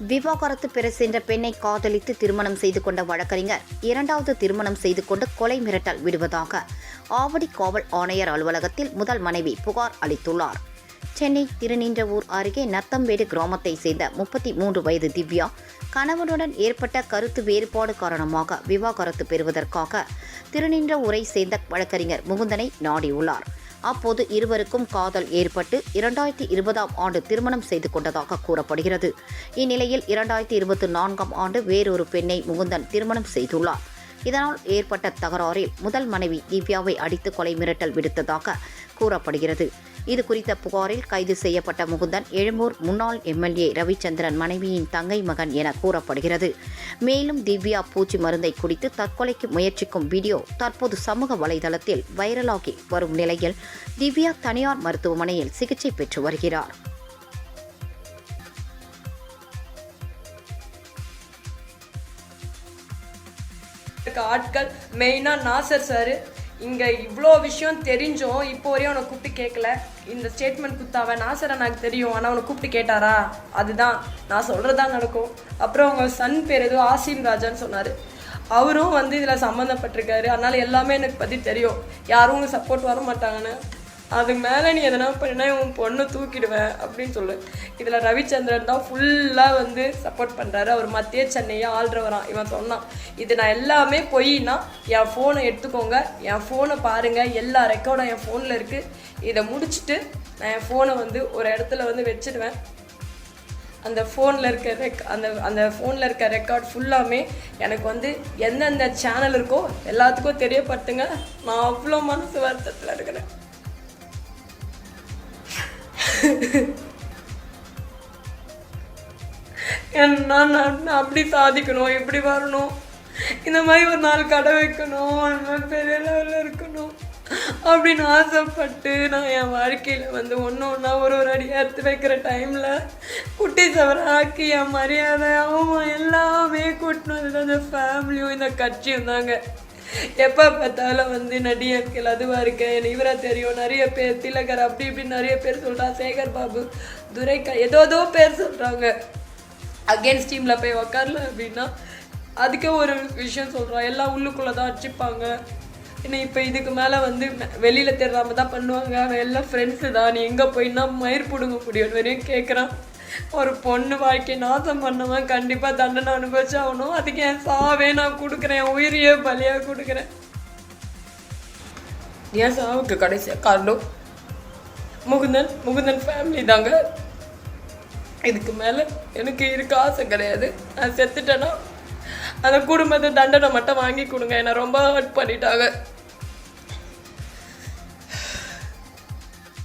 விவாகரத்து பெற சென்ற பெண்ணை காதலித்து திருமணம் செய்து கொண்ட வழக்கறிஞர் இரண்டாவது திருமணம் செய்து கொண்டு கொலை மிரட்டல் விடுவதாக ஆவடி காவல் ஆணையர் அலுவலகத்தில் முதல் மனைவி புகார் அளித்துள்ளார். சென்னை திருநின்றவூர் அருகே நத்தம்பேடு கிராமத்தை சேர்ந்த 33 வயது திவ்யா கணவனுடன் ஏற்பட்ட கருத்து வேறுபாடு காரணமாக விவாகரத்து பெறுவதற்காக திருநின்றவூரை சேர்ந்த வழக்கறிஞர் முகுந்தனை நாடியுள்ளார். அப்போது இருவருக்கும் காதல் ஏற்பட்டு 2020ஆம் ஆண்டு திருமணம் செய்து கொண்டதாக கூறப்படுகிறது. இந்நிலையில் 2024ஆம் ஆண்டு வேறொரு பெண்ணை முகுந்தன் திருமணம் செய்துள்ளார். இதனால் ஏற்பட்ட தகராறில் முதல் மனைவி திவ்யாவை அடித்து கொலை மிரட்டல் விடுத்ததாக கூறப்படுகிறது. இது குறித்த புகாரில் கைது செய்யப்பட்ட முகுந்தன் எழும்பூர் முன்னாள் எம்எல்ஏ ரவிச்சந்திரன் மனைவியின் தங்கை மகன் என கூறப்படுகிறது. மேலும் திவ்யா பூச்சி மருந்தை குடித்து தற்கொலைக்கு முயற்சிக்கும் வீடியோ தற்போது சமூக வலைதளத்தில் வைரலாகி வரும் நிலையில் திவ்யா தனியார் மருத்துவமனையில் சிகிச்சை பெற்று வருகிறார். ஆட்கள் மெயினாக நாசர் சார் இங்கே இவ்வளோ விஷயம் தெரிஞ்சோம் இப்போ வரையும் அவனை கூப்பிட்டு கேட்கல. இந்த ஸ்டேட்மெண்ட் குத்தாவ நாசர் எனக்கு தெரியும், ஆனால் அவனை கூப்பிட்டு கேட்டாரா? அதுதான் நான் சொல்கிறதான் நடக்கும். அப்புறம் அவங்க சன் பேர் ஏதோ ஆசிம் ராஜான்னு சொன்னார். அவரும் இதில் சம்மந்தப்பட்டிருக்காரு. அதனால் எல்லாமே எனக்கு பற்றி தெரியும். யாரும் சப்போர்ட் வர மாட்டாங்கன்னு. அதுக்கு மேலே நீ எதனா பண்ணினா உன் பொண்ணை தூக்கிடுவேன் அப்படின்னு சொல்லு. இதில் ரவிச்சந்திரன் தான் ஃபுல்லாக சப்போர்ட் பண்ணுறாரு. அவர் மத்திய சென்னையை ஆள்றவரான். இவன் சொன்னான், இது நான் எல்லாமே பொய்னா என் ஃபோனை எடுத்துக்கோங்க, என் ஃபோனை பாருங்கள், எல்லா ரெக்கார்டும் என் ஃபோனில் இருக்குது. இதை முடிச்சுட்டு நான் என் ஃபோனை ஒரு இடத்துல வச்சுடுவேன். அந்த ஃபோனில் இருக்க அந்த ஃபோனில் இருக்க ரெக்கார்ட் ஃபுல்லாமே எனக்கு எந்தெந்த சேனல் இருக்கோ எல்லாத்துக்கும் தெரியப்படுத்துங்க. நான் அவ்வளோ மனசு வருத்தத்தில் இருக்கிறேன். நான் அப்படி சாதிக்கணும், இப்படி வரணும், இந்த மாதிரி ஒரு நாள் கடை வைக்கணும், அந்த மாதிரி பெரிய லெவலில் இருக்கணும் அப்படின்னு ஆசைப்பட்டு நான் என் வாழ்க்கையில் ஒன்று ஒன்றா ஒரு அடியாக எடுத்து வைக்கிற டைமில் குட்டி சவராக்கி என் மரியாதை அவன் எல்லாமே கூட்டணும். அந்த ஃபேமிலியும் இந்த கட்சியும் தாங்க. எப்போ பார்த்தாலும் நடிகர்கள் அதுவாக இருக்கேன், இவராக தெரியும், நிறைய பேர் திலகர் அப்படி இப்படி நிறைய பேர் சொல்கிறான், சேகர் பாபு, துரைக்கா ஏதோ பேர் சொல்கிறாங்க. அகேன்ஸ்ட் டீமில் போய் உக்காரல அப்படின்னா அதுக்கே ஒரு விஷயம் சொல்கிறான், எல்லாம் உள்ளுக்குள்ளே தான் அடிச்சுப்பாங்க. இன்னும் இப்போ இதுக்கு மேலே வெளியில் தெரியாமல் தான் பண்ணுவாங்க, அவன் எல்லாம் ஃப்ரெண்ட்ஸு தான், நீ எங்கே போயின்னா மயிர் பிடுங்க முடியும் வரையும் கேட்குறான். ஒரு பொண்ணு வாழ்க்கை நாசம் பண்ணவன் கண்டிப்பாக தண்டனை அனுபவிச்சாகணும். அதுக்கு என் சாவே நான் கொடுக்குறேன், என் உயிரியே பலியாக கொடுக்குறேன். என் சாவுக்கு கடைசியாக காரணம் முகுந்தன் ஃபேமிலி தாங்க. இதுக்கு மேலே எனக்கு இருக்க ஆசை கிடையாது. நான் செத்துட்டேன்னா அந்த குடும்பத்தை தண்டனை மட்டும் வாங்கி கொடுங்க. என்னை ரொம்ப ஹர்ட் பண்ணிட்டாங்க.